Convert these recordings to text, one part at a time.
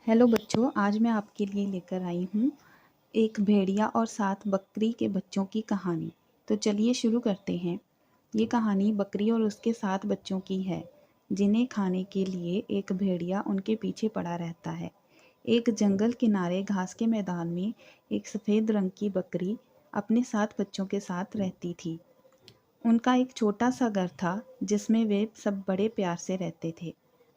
Hello बच्चों, आज मैं आपके लिए लेकर आई हूँ एक भेड़िया और 7 बकरी के बच्चों की कहानी। तो चलिए शुरू करते हैं। ये कहानी बकरी और उसके 7 बच्चों की है, जिन्हें खाने के लिए एक भेड़िया उनके पीछे पड़ा रहता है। एक जंगल किनारे घास के मैदान में एक सफ़ेद रंग की बकरी अपने 7 बच्चों के साथ रहती थी। उनका एक छोटा सा घर था, जिसमें वे सब बड़े प्यार से रहते थे।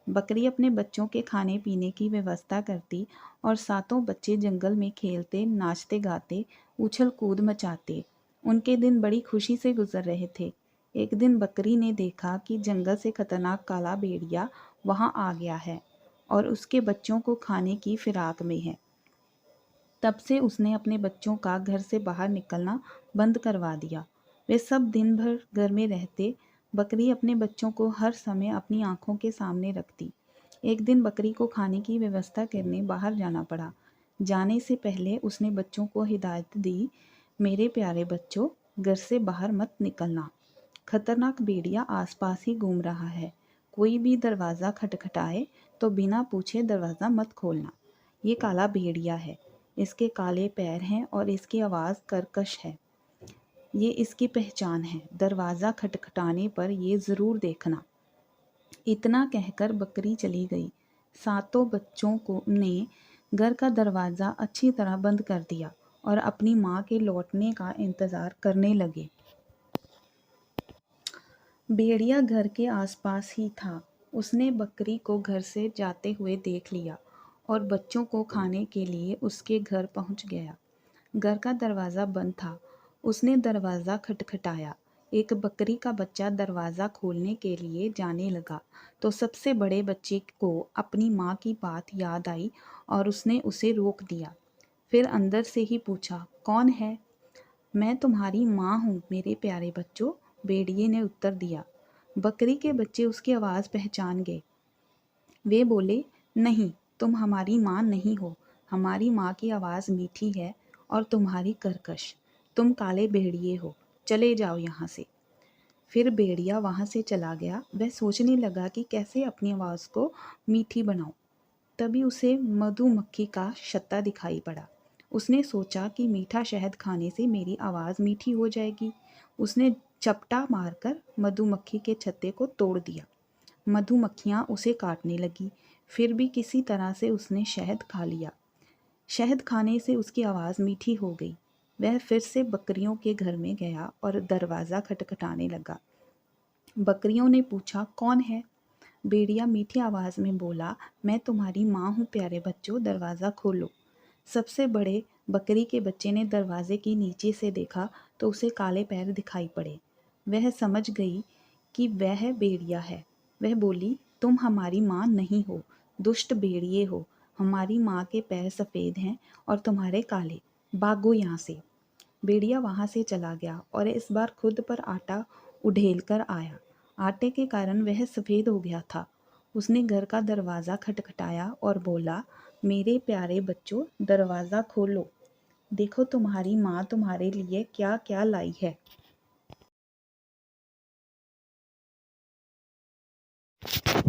बकरी अपने बच्चों के खाने पीने की व्यवस्था करती और सातों बच्चे जंगल में खेलते, नाचते गाते, उछल कूद मचाते। उनके दिन बड़ी खुशी से गुजर रहे थे। एक दिन बकरी ने देखा कि जंगल से खतरनाक काला भेड़िया वहां आ गया है और उसके बच्चों को खाने की फिराक में है। तब से उसने अपने बच्चों का घर से बाहर निकलना बंद करवा दिया। वे सब दिन भर घर में रहते। बकरी अपने बच्चों को हर समय अपनी आंखों के सामने रखती। एक दिन बकरी को खाने की व्यवस्था करने बाहर जाना पड़ा। जाने से पहले उसने बच्चों को हिदायत दी, मेरे प्यारे बच्चों, घर से बाहर मत निकलना। खतरनाक भेड़िया आसपास ही घूम रहा है। कोई भी दरवाज़ा खटखटाए तो बिना पूछे दरवाज़ा मत खोलना। ये काला भेड़िया है। इसके काले पैर हैं और इसकी आवाज़ कर्कश है। ये इसकी पहचान है। दरवाज़ा खटखटाने पर ये ज़रूर देखना। इतना कहकर बकरी चली गई। सातों बच्चों को ने घर का दरवाज़ा अच्छी तरह बंद कर दिया और अपनी माँ के लौटने का इंतज़ार करने लगे। भेड़िया घर के आसपास ही था। उसने बकरी को घर से जाते हुए देख लिया और बच्चों को खाने के लिए उसके घर पहुंच गया। घर का दरवाज़ा बंद था। उसने दरवाज़ा खटखटाया। एक बकरी का बच्चा दरवाज़ा खोलने के लिए जाने लगा तो सबसे बड़े बच्चे को अपनी माँ की बात याद आई और उसने उसे रोक दिया। फिर अंदर से ही पूछा, कौन है? मैं तुम्हारी माँ हूँ मेरे प्यारे बच्चों, भेड़िए ने उत्तर दिया। बकरी के बच्चे उसकी आवाज़ पहचान गए। वे बोले, नहीं, तुम हमारी माँ नहीं हो। हमारी माँ की आवाज़ मीठी है और तुम्हारी कर्कश। तुम काले भेड़िए हो। चले जाओ यहाँ से। फिर भेड़िया वहाँ से चला गया। वह सोचने लगा कि कैसे अपनी आवाज़ को मीठी बनाऊं। तभी उसे मधुमक्खी का छत्ता दिखाई पड़ा। उसने सोचा कि मीठा शहद खाने से मेरी आवाज़ मीठी हो जाएगी। उसने चपटा मारकर मधुमक्खी के छत्ते को तोड़ दिया। मधुमक्खियाँ उसे काटने लगी। फिर भी किसी तरह से उसने शहद खा लिया। शहद खाने से उसकी आवाज़ मीठी हो गई। वह फिर से बकरियों के घर में गया और दरवाज़ा खटखटाने लगा। बकरियों ने पूछा, कौन है? भेड़िया मीठी आवाज़ में बोला, मैं तुम्हारी माँ हूँ प्यारे बच्चों, दरवाज़ा खोलो। सबसे बड़े बकरी के बच्चे ने दरवाजे के नीचे से देखा तो उसे काले पैर दिखाई पड़े। वह समझ गई कि वह भेड़िया है। वह बोली, तुम हमारी माँ नहीं हो, दुष्ट भेड़िए हो। हमारी माँ के पैर सफ़ेद हैं और तुम्हारे काले। भागो यहाँ से। भेड़िया वहाँ से चला गया और इस बार खुद पर आटा उड़ेल कर आया। आटे के कारण वह सफ़ेद हो गया था। उसने घर का दरवाज़ा खटखटाया और बोला, मेरे प्यारे बच्चों, दरवाज़ा खोलो। देखो तुम्हारी माँ तुम्हारे लिए क्या क्या लाई है।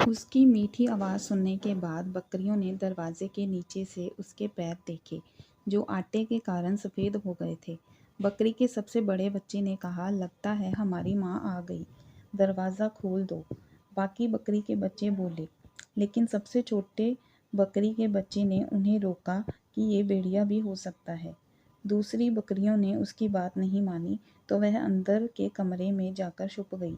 उसकी मीठी आवाज़ सुनने के बाद बकरियों ने दरवाजे के नीचे से उसके पैर देखे, जो आटे के कारण सफ़ेद हो गए थे। बकरी के सबसे बड़े बच्चे ने कहा, लगता है हमारी माँ आ गई, दरवाज़ा खोल दो। बाकी बकरी के बच्चे बोले, लेकिन सबसे छोटे बकरी के बच्चे ने उन्हें रोका कि ये भेड़िया भी हो सकता है। दूसरी बकरियों ने उसकी बात नहीं मानी तो वह अंदर के कमरे में जाकर छुप गई।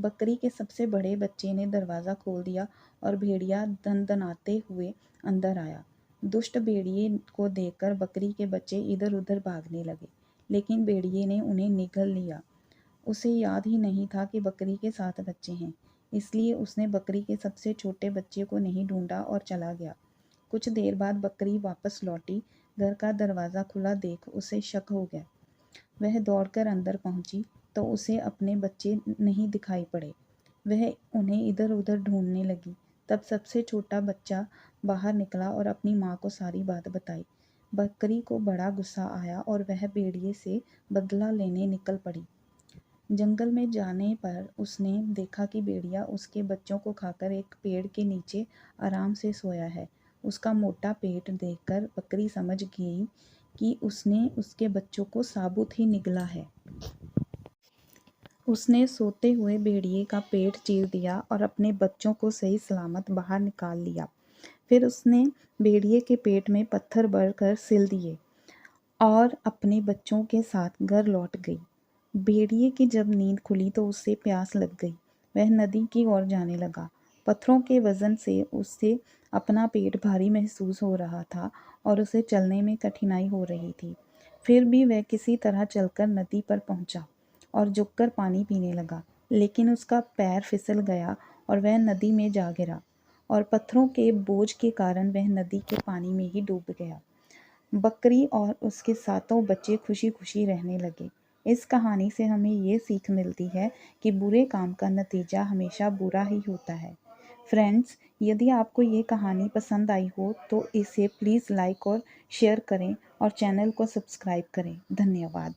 बकरी के सबसे बड़े बच्चे ने दरवाज़ा खोल दिया और भेड़िया दनदनाते हुए अंदर आया। दुष्ट भेड़िए को देखकर बकरी के बच्चे इधर उधर भागने लगे, लेकिन भेड़िए ने उन्हें निगल लिया। उसे याद ही नहीं था कि बकरी के 7 बच्चे हैं, इसलिए उसने बकरी के सबसे छोटे बच्चे को नहीं ढूंढा और चला गया। कुछ देर बाद बकरी वापस लौटी। घर का दरवाज़ा खुला देख उसे शक हो गया। वह दौड़कर अंदर पहुंची तो उसे अपने बच्चे नहीं दिखाई पड़े। वह उन्हें इधर उधर ढूंढने लगी। तब सबसे छोटा बच्चा बाहर निकला और अपनी माँ को सारी बात बताई। बकरी को बड़ा गुस्सा आया और वह भेड़िए से बदला लेने निकल पड़ी। जंगल में जाने पर उसने देखा कि भेड़िया उसके बच्चों को खाकर एक पेड़ के नीचे आराम से सोया है उसका मोटा पेट देखकर बकरी समझ गई कि उसने उसके बच्चों को साबुत ही निगला है। उसने सोते हुए भेड़िए का पेट चीर दिया और अपने बच्चों को सही सलामत बाहर निकाल लिया। फिर उसने भेड़िए के पेट में पत्थर भरकर सिल दिए और अपने बच्चों के साथ घर लौट गई। भेड़िए की जब नींद खुली तो उसे प्यास लग गई। वह नदी की ओर जाने लगा। पत्थरों के वजन से उससे अपना पेट भारी महसूस हो रहा था और उसे चलने में कठिनाई हो रही थी। फिर भी वह किसी तरह चलकर नदी पर पहुंचा और झुककर पानी पीने लगा, लेकिन उसका पैर फिसल गया और वह नदी में जा गिरा और पत्थरों के बोझ के कारण वह नदी के पानी में ही डूब गया। बकरी और उसके सातों बच्चे खुशी खुशी रहने लगे। इस कहानी से हमें ये सीख मिलती है कि बुरे काम का नतीजा हमेशा बुरा ही होता है। फ्रेंड्स, यदि आपको ये कहानी पसंद आई हो तो इसे प्लीज़ लाइक और शेयर करें और चैनल को सब्सक्राइब करें। धन्यवाद।